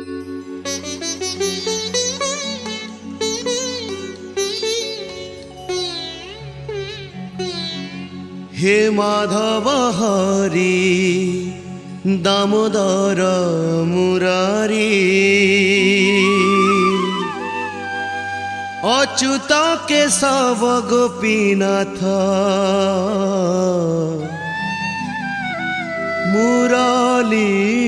হে মাধব হরি দামোদর মুরারি অচ্যুত কেশব গোপীনাথ মুরলীধরি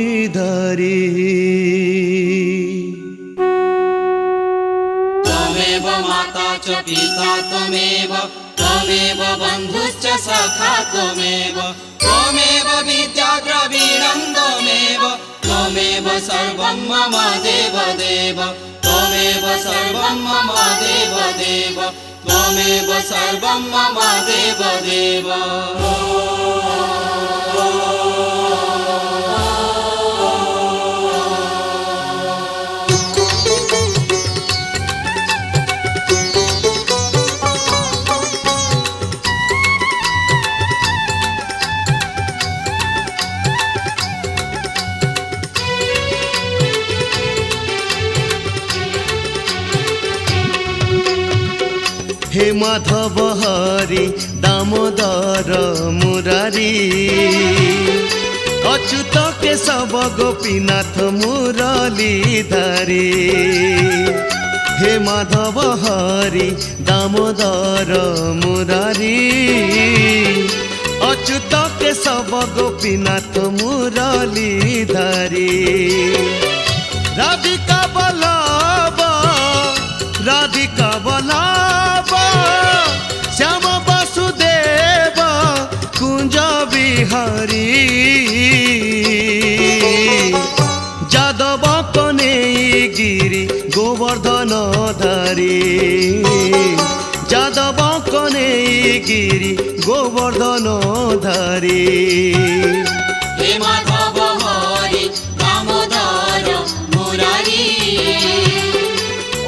त्वमेव माता च पिता त्वमेव त्वमेव बन्धुश्च सखा त्वमेव त्वमेव विद्या द्रविणं त्वमेव त्वमेव सर्वं मम देव देव त्वमेव सर्वं मम देव देव त्वमेव सर्वं मम देव देव। হে মাধব হরি দামোদর মুরারি অচ্যুত কেশব গোপীনাথ মুরলীধরি হে মাধব হরি দামোদর মুরারি অচ্যুত কেশব গোপীনাথ মুরলীধরি রাধিকা বল্লভ রাধিকা বল্লভ শ্যাম বাসুদেব কুঞ্জ বিহারী যাদব কনেই গিরি গোবর্ধন ধারী যাদব কনেই গিরি গোবর্ধন ধারী হে মাধব হরি দামোদর মুরারি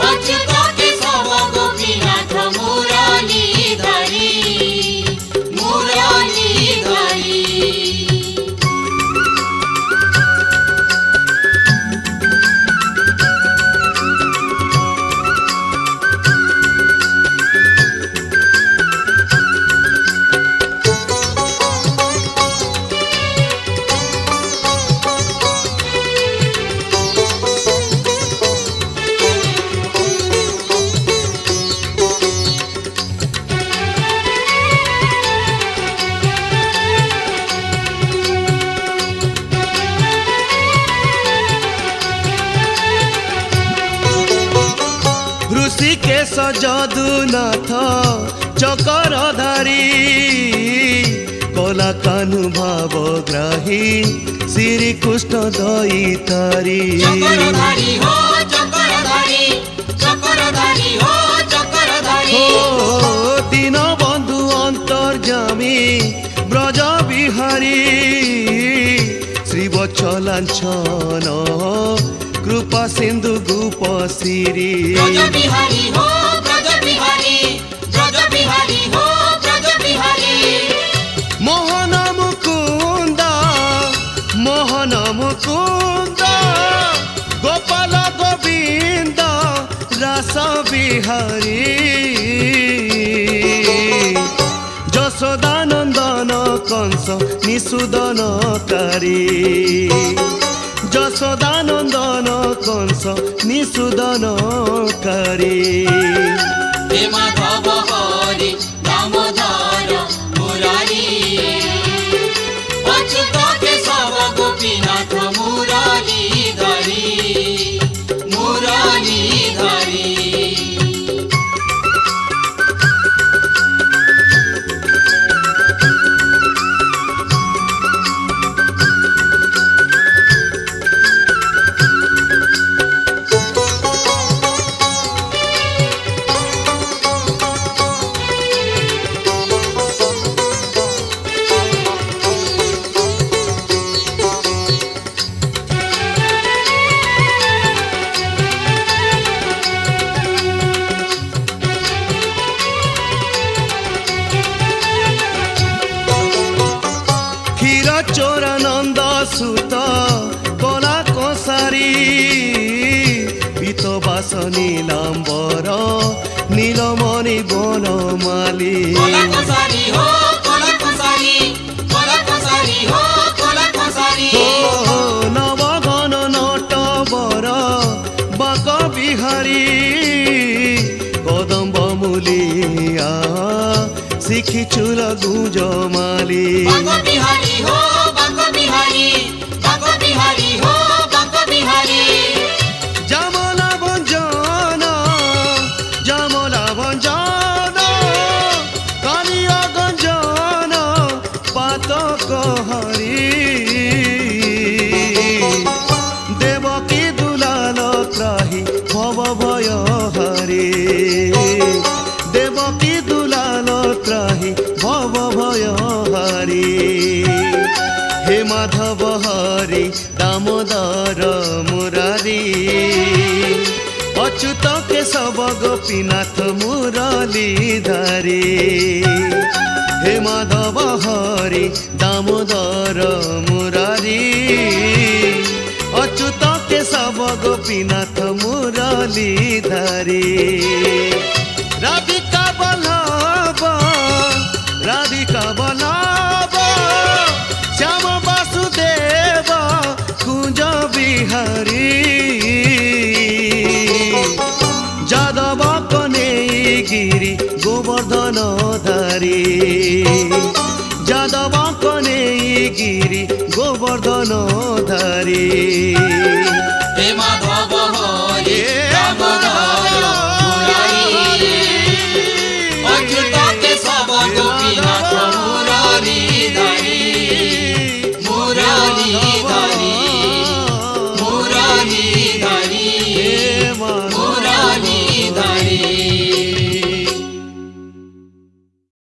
অচ্যুত কেশব গোপীনাথ মুরলীধরি মুরলীধরি। ঋষিকেশ যদুনাথ চকরধারী কলা কানু ভাবগ্রাহী শ্রীকৃষ্ণ দয়িতারী চক্রধারী হো চক্রধারী চক্রধারী হো চক্রধারী ও দীন বন্ধু অন্তর্যামী ব্রজ বিহারী শ্রীবৎসলাঞ্ছন কৃপা সিন্ধু গোপ শ্রী ব্রজ বিহারী হো ব্রজ বিহারী ব্রজ বিহারী হো ব্রজ বিহারী মোহন মুকুন্দ মোহন মুকুন্দ গোপাল গোবিন্দ রাস বিহারী যশোদানন্দন কংস নিষুদনকারী যশোদানন্দন কংস নিষুদনকারী হে মাধব হরি দামোদর মুরারি অচ্যুত কেশব গোপীনাথ মুরলীধরি মুরলীধরি। চোরানন্দ সুত কলা কসারী চুল গুঞ্জমালি বাঙ্গ বিহারী হো বাঙ্গ বিহারী বাঙ্গ বিহারী হো বাঙ্গ বিহারী জামলা ভঞ্জন কালিয়া গঞ্জন পাতক হরি দেবকী দুলাল ত্রাহি ভব ভয় হরি দেবকী দুলাল ত্রাহি ভব ভয় হরি হে মাধব হরি দামোদর মুরারি অচ্যুত কেশব গোপীনাথ মুরলীধারী হে মাধব হরি দামোদর মুরারি অচ্যুত কেশব গোপীনাথ মুরলীধারী রাধিকা বল্লভ শ্যাম বাসুদেব কুঞ্জ বিহারী যাদব কনেগিরি গোবর্ধন ধারী যাদব কনেগিরি গোবর্ধন ধারী